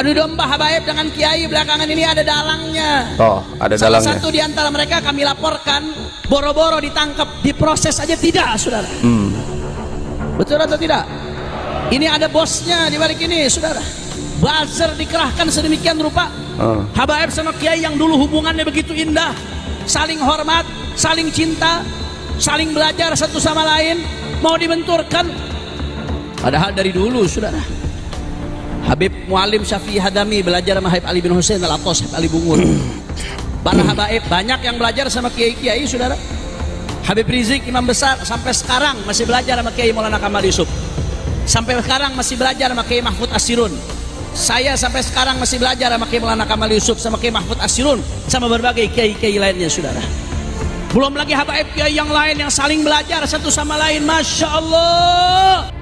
Adu domba habaib dengan kiai belakangan ini ada dalangnya. Oh, ada Salah dalangnya. satu di antara mereka kami laporkan, boro-boro ditangkap, diproses aja tidak, saudara. Betul atau tidak? Ini ada bosnya di balik ini, saudara. Buzzer dikerahkan sedemikian rupa. Habaib sama kiai yang dulu hubungannya begitu indah, saling hormat, saling cinta, saling belajar satu sama lain, mau dibenturkan. Padahal dari dulu, saudara, Habib Mualim Syafi'i Hadami belajar sama Habib Ali bin Hussein Al-Atos, Habib Ali Bungur. Para habaib banyak yang belajar sama kiai-kiai, saudara. Habib Rizik imam besar sampai sekarang masih belajar sama Kiai Maulana Kamal Yusuf. Sampai sekarang masih belajar sama Kiai Mahfud Asirun. Saya sampai sekarang masih belajar sama Kiai Maulana Kamal Yusuf, sama Kiai Mahfud Asirun, sama berbagai kiai-kiai lainnya, saudara. Belum lagi habaib kiai yang lain yang saling belajar satu sama lain. Masya Allah.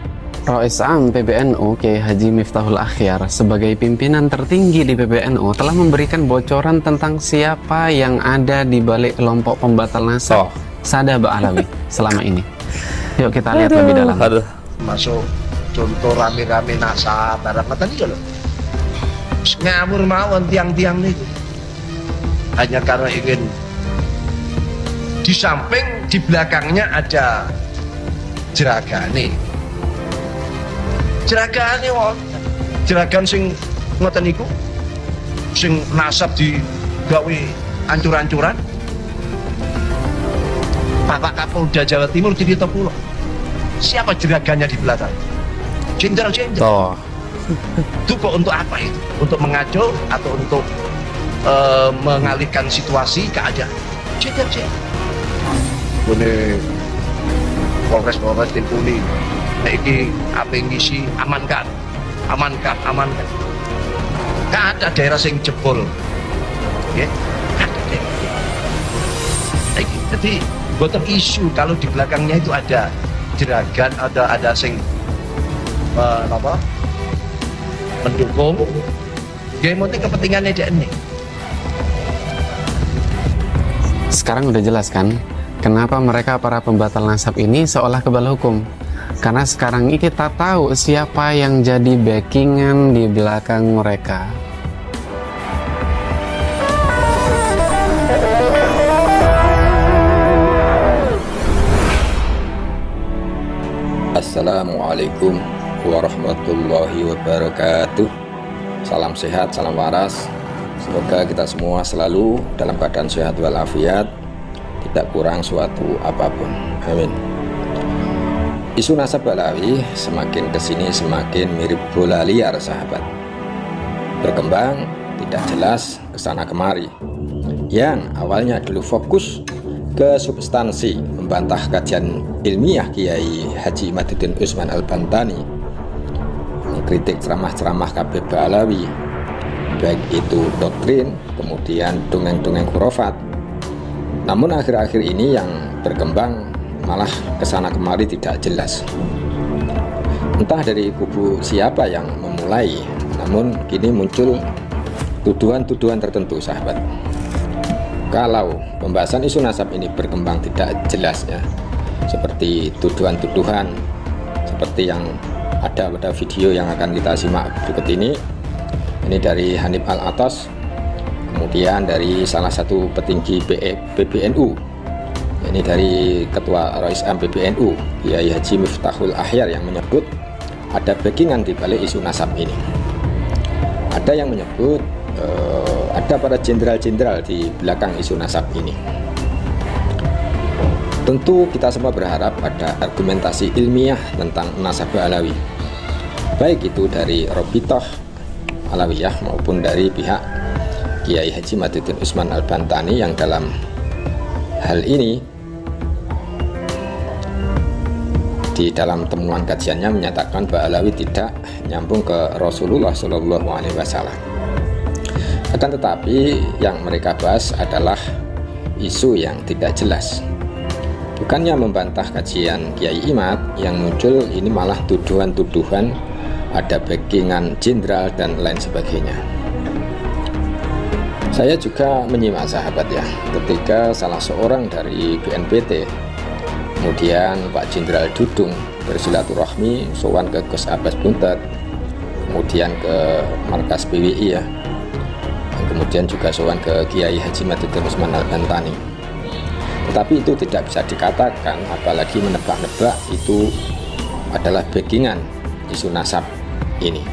Rais Am PBNU Kiai Haji Miftahul Akhyar sebagai pimpinan tertinggi di PBNU telah memberikan bocoran tentang siapa yang ada di balik kelompok pembatal nasab Sada Ba'alawi selama ini. Yuk kita lihat lebih dalam. Masuk contoh rame-rame nasab barang kata ini loh. Ngamur mawon tiang-tiang itu hanya karena ingin di samping di belakangnya ada jeragane. Jeragane wonten. Jeragan sing ngoten niku sing nasab digawe ancur-ancuran. Bapak Kapolda Jawa Timur di Pulau. Siapa jeragannya di belakang? Jenderal-jenderal. Itu kok untuk apa itu? Untuk mengacau atau untuk mengalihkan situasi keadaan? Jenderal-jenderal. Ini Polres Timpuni. Iki apa yang ngisi amankan. Gak ada daerah yang jebol, ya. Jadi bukan isu kalau di belakangnya itu ada jeragan, ada sing mendukung. Yang penting kepentingannya dia ini. Sekarang udah jelas kan kenapa mereka para pembatal nasab ini seolah kebal hukum. Karena sekarang ini kita tahu siapa yang jadi backingan di belakang mereka. Assalamualaikum warahmatullahi wabarakatuh. Salam sehat, salam waras. Semoga kita semua selalu dalam keadaan sehat walafiat, tidak kurang suatu apapun. Amin. Isu nasab Ba'alawi semakin kesini semakin mirip bola liar, sahabat. Berkembang tidak jelas kesana kemari. Yang awalnya dulu fokus ke substansi, membantah kajian ilmiah Kiai Haji Imaduddin Usman Al-Bantani, mengkritik ceramah-ceramah KB Ba'alawi, baik itu doktrin, kemudian dongeng-dongeng khurafat. Namun akhir-akhir ini yang berkembang malah kesana kemari tidak jelas. Entah dari kubu siapa yang memulai, namun kini muncul tuduhan-tuduhan tertentu, sahabat. Kalau pembahasan isu nasab ini berkembang tidak jelas, ya, seperti tuduhan-tuduhan seperti yang ada pada video yang akan kita simak berikut ini. Ini dari Hanif Al-Atos, kemudian dari salah satu petinggi PBNU. Ini dari Ketua Rais Am PBNU Kiai Haji Miftahul Akhyar yang menyebut ada backingan di balik isu nasab ini. Ada yang menyebut ada para jenderal-jenderal di belakang isu nasab ini. Tentu kita semua berharap ada argumentasi ilmiah tentang nasab Ba'alawi, baik itu dari Robitoh Alawiyah maupun dari pihak Kiai Haji Imaduddin Usman Al-Bantani yang dalam hal ini di dalam temuan kajiannya menyatakan Ba'alawi tidak nyambung ke Rasulullah Shallallahu Alaihi Wasallam. Akan tetapi yang mereka bahas adalah isu yang tidak jelas. Bukannya membantah kajian Kiai Imad, yang muncul ini malah tuduhan-tuduhan ada backingan jenderal dan lain sebagainya. Saya juga menyimak, sahabat, ya, ketika salah seorang dari BNPT, kemudian Pak Jenderal Dudung, bersilaturahmi sowan ke Gus Abbas Buntet, kemudian ke markas PWI ya, dan kemudian juga sowan ke Kiai Haji Madudin Usman Al-Bantani. Tetapi itu tidak bisa dikatakan, apalagi menebak-nebak, itu adalah backingan isu nasab ini,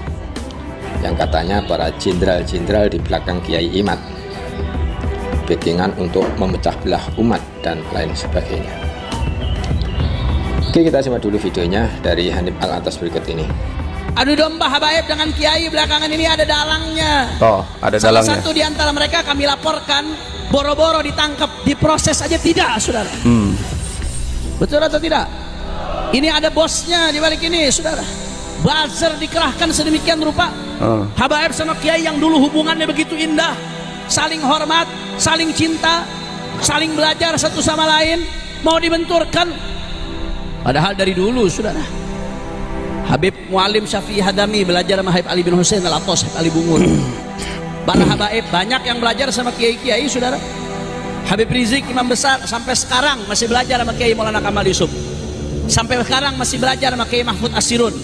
yang katanya para jenderal-jenderal di belakang Kiai Imad, backingan untuk memecah belah umat dan lain sebagainya. Oke, kita simak dulu videonya dari Hanif Alatas berikut ini. Adu domba habaib dengan kiai belakangan ini ada dalangnya. Oh, ada Salah dalangnya. satu di antara mereka kami laporkan boro-boro ditangkap, diproses aja tidak, saudara. Betul atau tidak? Ini ada bosnya di balik ini, saudara. Buzzer dikerahkan sedemikian rupa. Habaib sama kiai yang dulu hubungannya begitu indah, saling hormat, saling cinta, saling belajar satu sama lain, mau dibenturkan. Padahal dari dulu, saudara, Habib Mualim Syafi'i Hadami belajar sama Habib Ali bin Hussein Al-Atos, Habib Ali Bungur. Para habaib banyak yang belajar sama kiai-kiai, saudara. Habib Rizik imam besar sampai sekarang masih belajar sama Kiai Maulana Kamal Yusuf. Sampai sekarang masih belajar sama Kiai Mahfud Asirun.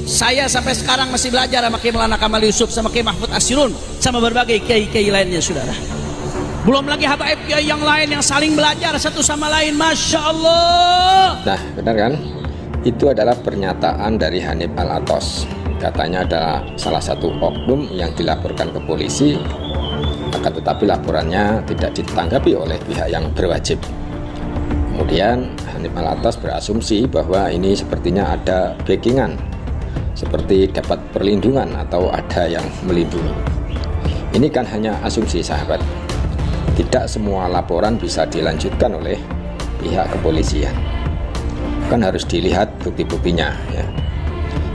Saya sampai sekarang masih belajar sama Kiai Maulana Kamal Yusuf, sama Kiai Mahfud Asirun, sama berbagai kiai-kiai lainnya, saudara. Belum lagi habaib kiai yang lain yang saling belajar satu sama lain, masya Allah. Nah, benar kan? Itu adalah pernyataan dari Hanif Alatas. Katanya adalah salah satu oknum yang dilaporkan ke polisi, akan tetapi laporannya tidak ditanggapi oleh pihak yang berwajib. Kemudian Hanif Alatas berasumsi bahwa ini sepertinya ada backingan, seperti dapat perlindungan atau ada yang melindungi. Ini kan hanya asumsi, sahabat. Tidak semua laporan bisa dilanjutkan oleh pihak kepolisian. Kan harus dilihat bukti-buktinya ya.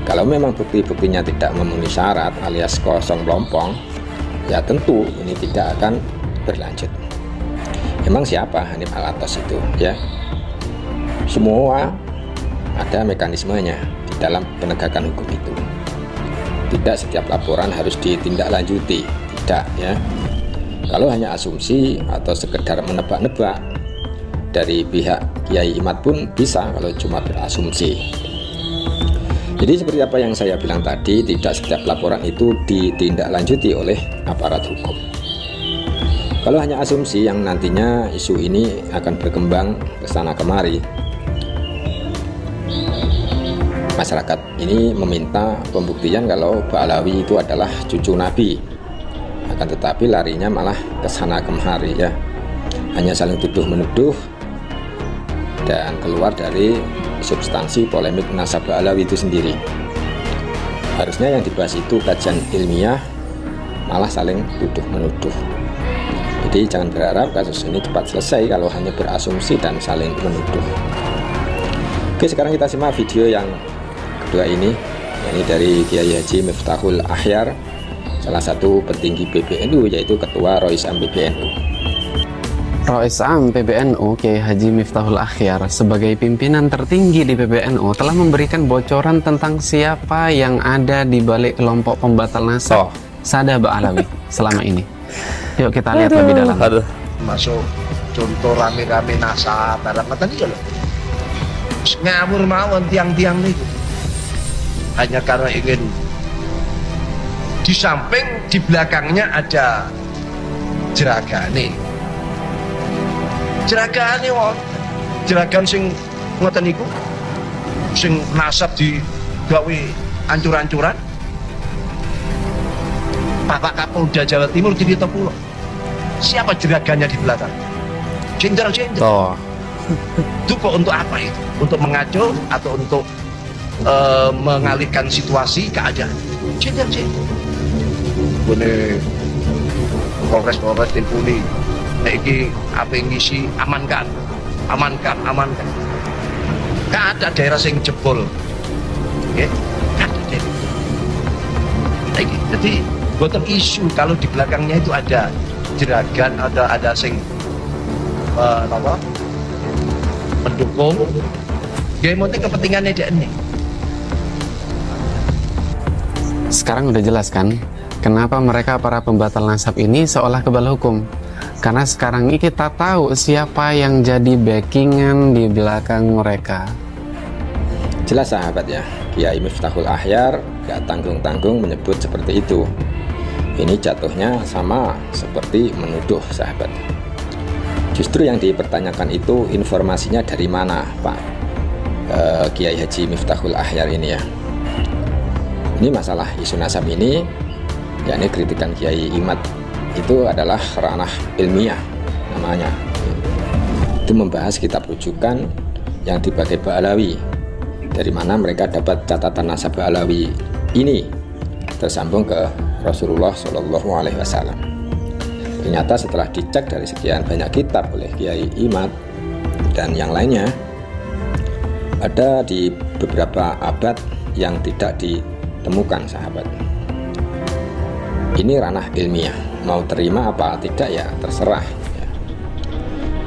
Kalau memang bukti-buktinya tidak memenuhi syarat alias kosong melompong, ya tentu ini tidak akan berlanjut. Emang siapa Hanif Alatas itu ya? Semua ada mekanismenya di dalam penegakan hukum itu. Tidak setiap laporan harus ditindaklanjuti, tidak ya. Kalau hanya asumsi atau sekedar menebak-nebak, dari pihak Kiai Imad pun bisa kalau cuma berasumsi. Jadi seperti apa yang saya bilang tadi, tidak setiap laporan itu ditindaklanjuti oleh aparat hukum. Kalau hanya asumsi yang nantinya isu ini akan berkembang ke sana kemari, masyarakat ini meminta pembuktian kalau Ba'alawi itu adalah cucu Nabi. Akan tetapi larinya malah ke sana kemari ya. Hanya saling tuduh-menuduh dan keluar dari substansi polemik nasab Ba'alawi itu sendiri. Harusnya yang dibahas itu kajian ilmiah, malah saling tuduh-menuduh. Jadi jangan berharap kasus ini cepat selesai kalau hanya berasumsi dan saling menuduh. Oke, sekarang kita simak video yang kedua ini, yakni dari Kiai Haji Miftahul Akhyar, salah satu petinggi PBNU, yaitu Ketua Rois Am PBNU. Rois Am PBNU Kiai Haji Miftahul Akhyar sebagai pimpinan tertinggi di PBNU telah memberikan bocoran tentang siapa yang ada di balik kelompok pembatal nasab Sada Ba'alawi selama ini. Yuk kita lihat lebih dalam. Masuk contoh rame-rame nasab, barang-barang ini loh. Ngawur mawon tiang-tiang itu. Hanya karena ingin di samping, di belakangnya ada jeragane wong, jeragan sing ngoten niku, sing nasab digawe ancur-ancuran. Bapak Kapolda Jawa Timur jadi Pulau. Siapa jeragannya di belakang? Jenderal-jenderal. Itu kok untuk apa itu? Untuk mengacau atau untuk mengalihkan situasi keadaan? Jenderal-jenderal. Ini Polres Tilpuli, ini apa yang ngisi amankan. Gak ada daerah yang jebol, ya, gak ada daerah. Jadi bukan isu kalau di belakangnya itu ada jeragan, ada sing mendukung. Gaya penting kepentingannya dia ini. Sekarang udah jelas kan kenapa mereka para pembatal nasab ini seolah kebal hukum? Karena sekarang ini kita tahu siapa yang jadi backingan di belakang mereka. Jelas sahabat ya, Kiai Miftahul Akhyar gak tanggung-tanggung menyebut seperti itu. Ini jatuhnya sama seperti menuduh sahabat. Justru yang dipertanyakan itu informasinya dari mana Pak Kiai Haji Miftahul Akhyar ini ya. Ini masalah isu nasab ini, yakni kritikan Kiai Imad itu adalah ranah ilmiah namanya. Itu membahas kitab rujukan yang dipakai Ba'alawi, dari mana mereka dapat catatan nasab Ba'alawi ini tersambung ke Rasulullah Shallallahu Alaihi Wasallam. Ternyata setelah dicek dari sekian banyak kitab oleh Kiai Imad dan yang lainnya, ada di beberapa abad yang tidak ditemukan sahabat. Ini ranah ilmiah, mau terima apa tidak ya terserah ya.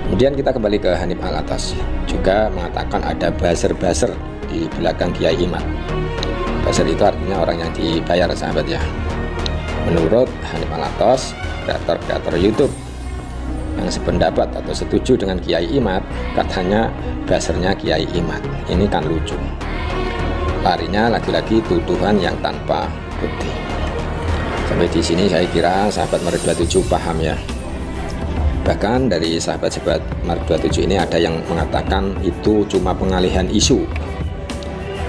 Kemudian kita kembali ke Hanif Alatas, juga mengatakan ada buzzer-buzzer di belakang Kiai Imad. Buzzer itu artinya orang yang dibayar sahabat ya. Menurut Hanif Alatas, kreator-kreator YouTube yang sependapat atau setuju dengan Kiai Imad, katanya buzzernya Kiai Imad. Ini kan lucu. Larinya lagi-lagi tuduhan yang tanpa bukti. Sampai di sini saya kira sahabat Maret 27 paham ya. Bahkan dari sahabat-sahabat Maret 27 ini ada yang mengatakan itu cuma pengalihan isu,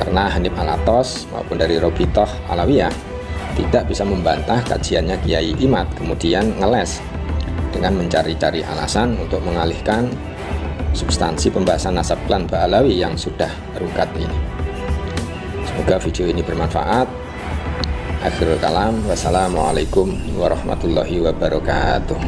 karena Hanif Alatas maupun dari Robitoh Alawiyah tidak bisa membantah kajiannya Kiai Imad, kemudian ngeles dengan mencari-cari alasan untuk mengalihkan substansi pembahasan nasab klan Ba'alawi yang sudah rungkat ini. Semoga video ini bermanfaat. Akhirul kalam, wassalamualaikum warahmatullahi wabarakatuh.